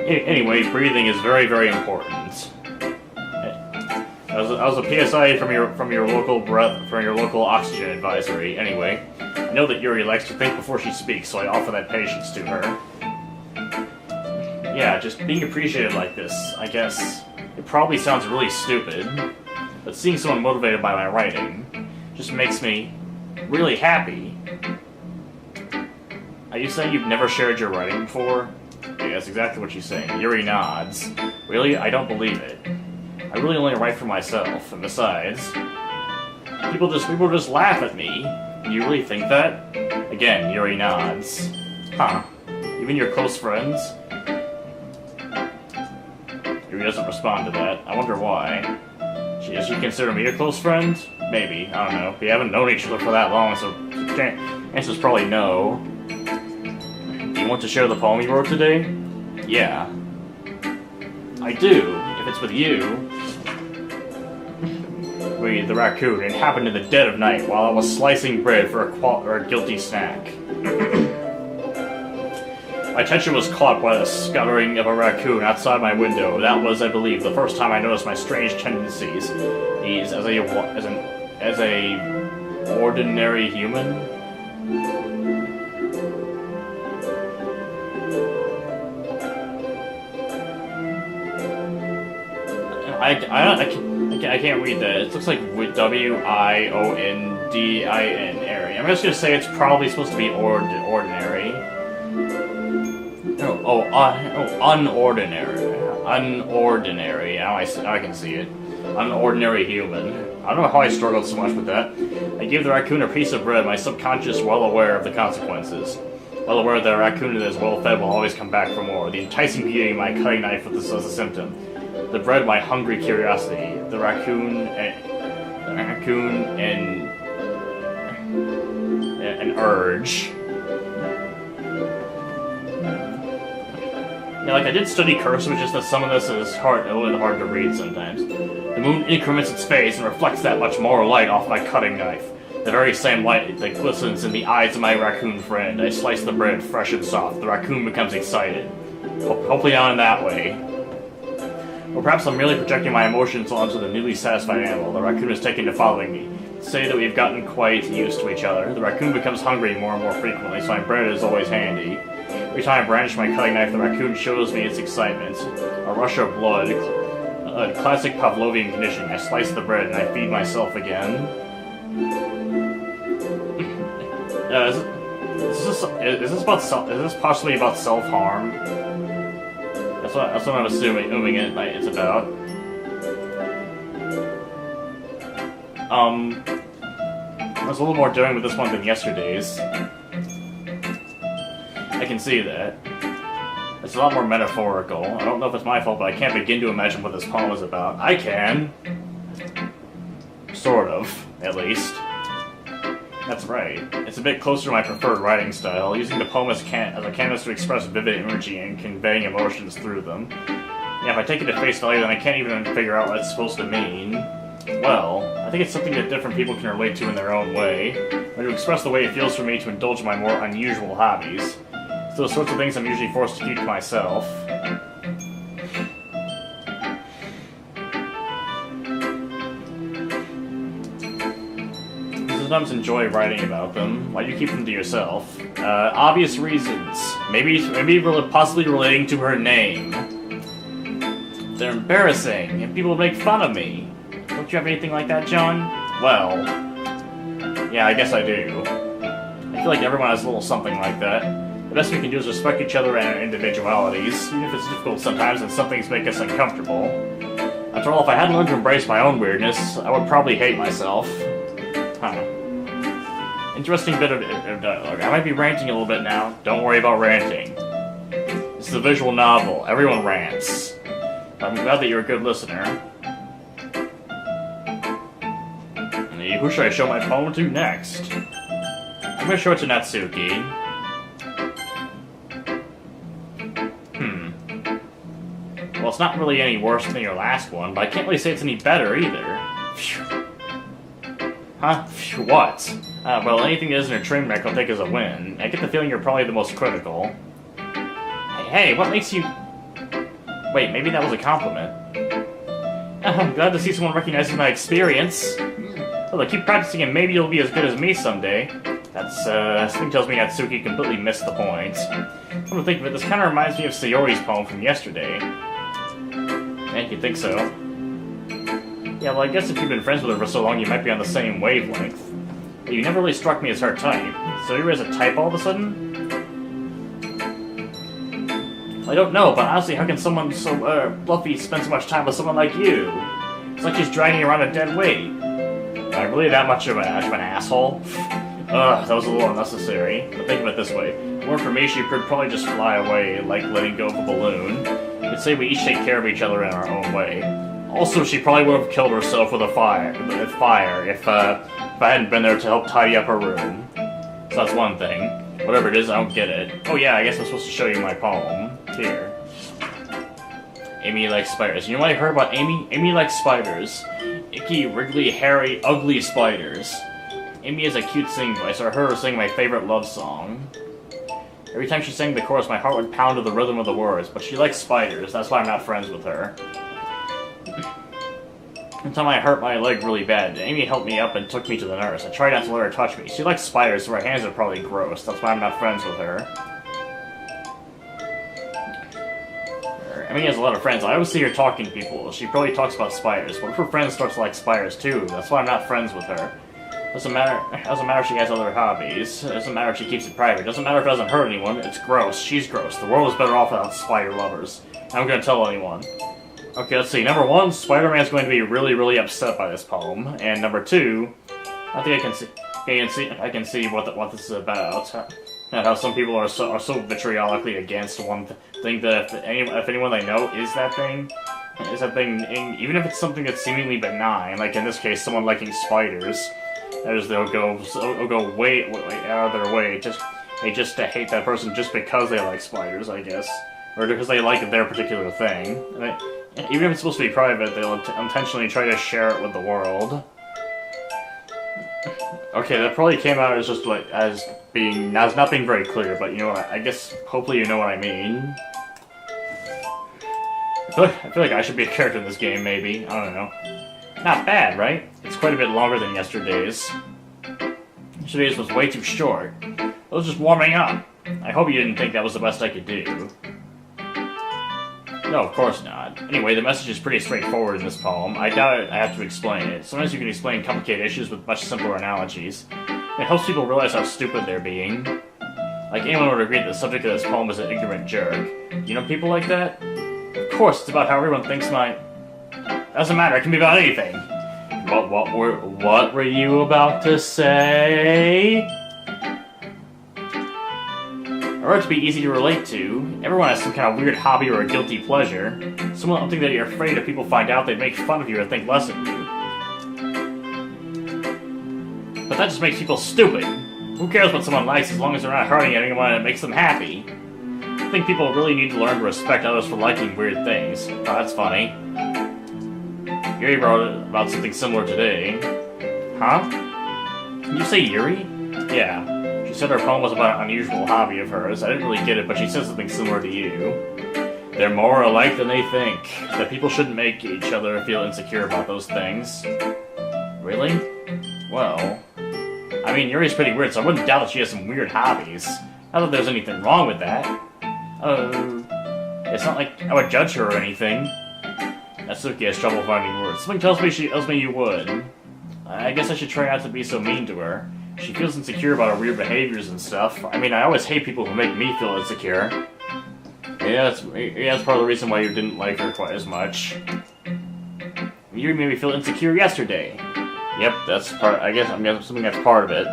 Anyway, breathing is very, very important. As a PSI from your local oxygen advisory. Anyway, I know that Yuri likes to think before she speaks, so I offer that patience to her. Yeah, just being appreciated like this, I guess. It probably sounds really stupid, but seeing someone motivated by my writing just makes me really happy. Are you saying you've never shared your writing before? Yeah, that's exactly what she's saying. Yuri nods. Really? I don't believe it. I really only write for myself, and besides, people just laugh at me. You really think that? Again, Yuri nods. Huh. Even your close friends? Yuri doesn't respond to that. I wonder why. Does she consider me a close friend? Maybe. I don't know. We haven't known each other for that long, so the answer's probably no. Do you want to share the poem you wrote today? Yeah. I do, if it's with you. We, the raccoon, it happened in the dead of night while I was slicing bread for a guilty snack. My attention was caught by the scuttering of a raccoon outside my window. That was, I believe, the first time I noticed my strange tendencies as a ordinary human. I can't read that. It looks like W-I-O-N-D-I-N area. I'm just gonna say it's probably supposed to be ordinary. Unordinary. Unordinary. Now I can see it. Unordinary human. I don't know how I struggled so much with that. I gave the raccoon a piece of bread, my subconscious well aware of the consequences. Well aware that a raccoon that is well fed will always come back for more. The enticing beauty of my cutting knife with this as a symptom. The bread, my hungry curiosity. The raccoon and an urge. Yeah, like I did study cursive, just that some of this is a little hard to read sometimes. The moon increments its phase and reflects that much more light off my cutting knife. The very same light that glistens in the eyes of my raccoon friend. I slice the bread fresh and soft. The raccoon becomes excited. Hopefully not in that way. Or perhaps I'm merely projecting my emotions onto the newly satisfied animal. The raccoon is taken to following me. Say that we've gotten quite used to each other. The raccoon becomes hungry more and more frequently, so my bread is always handy. Every time I brandish my cutting knife, the raccoon shows me its excitement. A rush of blood, a classic Pavlovian conditioning. I slice the bread and I feed myself again. Is this possibly about self-harm? That's what I'm assuming it's about. There's a little more doing with this one than yesterday's. I can see that. It's a lot more metaphorical. I don't know if it's my fault, but I can't begin to imagine what this poem is about. I can. Sort of, at least. That's right. It's a bit closer to my preferred writing style, using the poem as a canvas to express vivid imagery and conveying emotions through them. Yeah, if I take it at face value, then I can't even figure out what it's supposed to mean. Well, I think it's something that different people can relate to in their own way, or to express the way it feels for me to indulge in my more unusual hobbies. It's those sorts of things I'm usually forced to keep to myself. Sometimes enjoy writing about them. Why do you keep them to yourself? Obvious reasons. Maybe possibly relating to her name. They're embarrassing, and people make fun of me. Don't you have anything like that, John? Well, yeah, I guess I do. I feel like everyone has a little something like that. The best we can do is respect each other and our individualities, even if it's difficult sometimes and some things make us uncomfortable. After all, if I hadn't learned to embrace my own weirdness, I would probably hate myself. Huh. Interesting bit of dialogue. I might be ranting a little bit now. Don't worry about ranting. This is a visual novel. Everyone rants. I'm glad that you're a good listener. And who should I show my poem to next? I'm gonna show it to Natsuki. Well, it's not really any worse than your last one, but I can't really say it's any better either. Phew. Huh? Phew, what? Well, anything that isn't a train wreck I'll take as a win. I get the feeling you're probably the most critical. Hey, what makes you... Wait, maybe that was a compliment. I'm glad to see someone recognizing my experience. Well, keep practicing and maybe you'll be as good as me someday. That's, something tells me Natsuki completely missed the point. Come to think of it, this kind of reminds me of Sayori's poem from yesterday. And you think so? Yeah, well, I guess if you've been friends with her for so long, you might be on the same wavelength. But you never really struck me as her type. Sayori is a type all of a sudden? I don't know, but honestly, how can someone so, fluffy spend so much time with someone like you? It's like she's dragging around a dead weight. Am I really that much of an asshole? Ugh, that was a little unnecessary. But think of it this way. If it weren't for me, she could probably just fly away, like letting go of a balloon. You'd say we each take care of each other in our own way. Also, she probably would have killed herself with fire if I hadn't been there to help tidy up her room. So that's one thing. Whatever it is, I don't get it. Oh yeah, I guess I'm supposed to show you my poem. Here. Amy likes spiders. You know what I heard about Amy? Amy likes spiders. Icky, wriggly, hairy, ugly spiders. Amy has a cute singing voice. I heard her sing my favorite love song. Every time she sang the chorus, my heart would pound to the rhythm of the words. But she likes spiders. That's why I'm not friends with her. One time I hurt my leg really bad. Amy helped me up and took me to the nurse. I tried not to let her touch me. She likes spiders, so her hands are probably gross. That's why I'm not friends with her. Amy has a lot of friends. I always see her talking to people. She probably talks about spiders. What if her friends start to like spiders too? That's why I'm not friends with her. Doesn't matter if she has other hobbies. Doesn't matter if she keeps it private. Doesn't matter if it doesn't hurt anyone. It's gross. She's gross. The world is better off without spider lovers. I'm gonna tell anyone. Okay, let's see. Number one, Spider-Man's going to be really, really upset by this poem. And number two, I think I can see what this is about. And how some people are so vitriolically against one thing that if anyone they know is that thing, even if it's something that's seemingly benign, like in this case, someone liking spiders, they'll go way out of their way just to hate that person just because they like spiders, I guess, or because they like their particular thing. Even if it's supposed to be private, they'll intentionally try to share it with the world. Okay, that probably came out as just like as not being very clear, but you know what? I guess hopefully you know what I mean. I feel like I should be a character in this game, maybe. I don't know. Not bad, right? It's quite a bit longer than yesterday's. Yesterday's was way too short. I was just warming up. I hope you didn't think that was the best I could do. No, of course not. Anyway, the message is pretty straightforward in this poem. I doubt I have to explain it. Sometimes you can explain complicated issues with much simpler analogies. It helps people realize how stupid they're being. Like, anyone would agree that the subject of this poem is an ignorant jerk. You know people like that? Of course, it's about how everyone thinks my... Doesn't matter, it can be about anything. What were you about to say? Or to be easy to relate to, everyone has some kind of weird hobby or a guilty pleasure. Something that you're afraid if people find out they'd make fun of you or think less of you. But that just makes people stupid. Who cares what someone likes as long as they're not hurting anyone and it makes them happy? I think people really need to learn to respect others for liking weird things. Oh, that's funny. Yuri wrote about something similar today. Huh? Did you say Yuri? Yeah. She said her poem was about an unusual hobby of hers. I didn't really get it, but she said something similar to you. They're more alike than they think. That people shouldn't make each other feel insecure about those things. Really? Well... I mean, Yuri's pretty weird, so I wouldn't doubt that she has some weird hobbies. Not that there's anything wrong with that. It's not like I would judge her or anything. Natsuki has trouble finding words. Something tells me you would. I guess I should try not to be so mean to her. She feels insecure about her weird behaviors and stuff. I mean, I always hate people who make me feel insecure. Yeah, that's part of the reason why you didn't like her quite as much. You made me feel insecure yesterday. Yep, that's part. I guess I'm assuming that's part of it.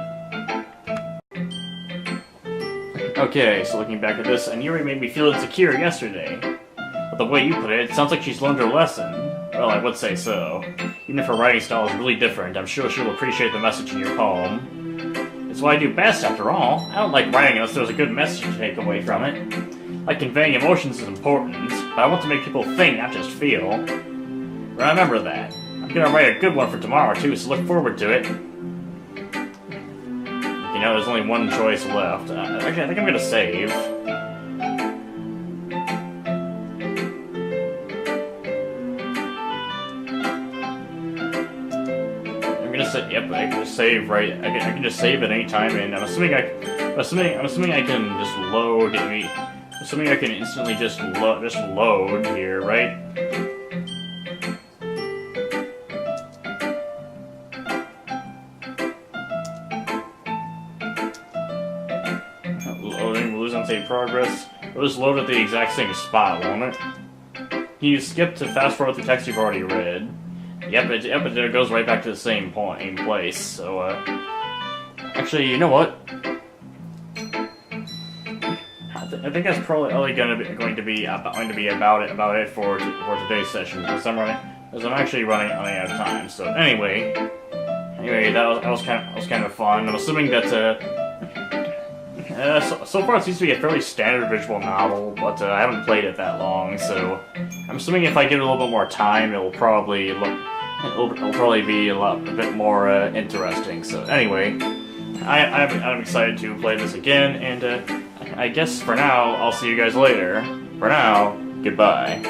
Okay, so looking back at this, and Yuri made me feel insecure yesterday. But the way you put it, it sounds like she's learned her lesson. Well, I would say so. Even if her writing style is really different, I'm sure she'll appreciate the message in your poem. It's what I do best, after all. I don't like writing unless there's a good message to take away from it. Like conveying emotions is important, but I want to make people think, not just feel. Remember that. I'm gonna write a good one for tomorrow, too, so look forward to it. You know, there's only one choice left. Actually, I think I'm gonna save. Yep, I can just save right. I can just save at any time, and I'm assuming I can just load. Assuming I can instantly just load here, right? Loading, we'll lose unsaved progress. It'll just load at the exact same spot, won't it? Can you skip to fast forward the text you've already read? Yep, it goes right back to the same point in place. So, actually, you know what? I think that's probably only going to be about it for today's session. Because I'm actually running out of time. So anyway, that was kind of fun. I'm assuming that so far it seems to be a fairly standard visual novel, but I haven't played it that long. So I'm assuming if I give it a little bit more time, it'll probably be a bit more interesting. So anyway, I'm excited to play this again, and I guess for now I'll see you guys later. For now, goodbye.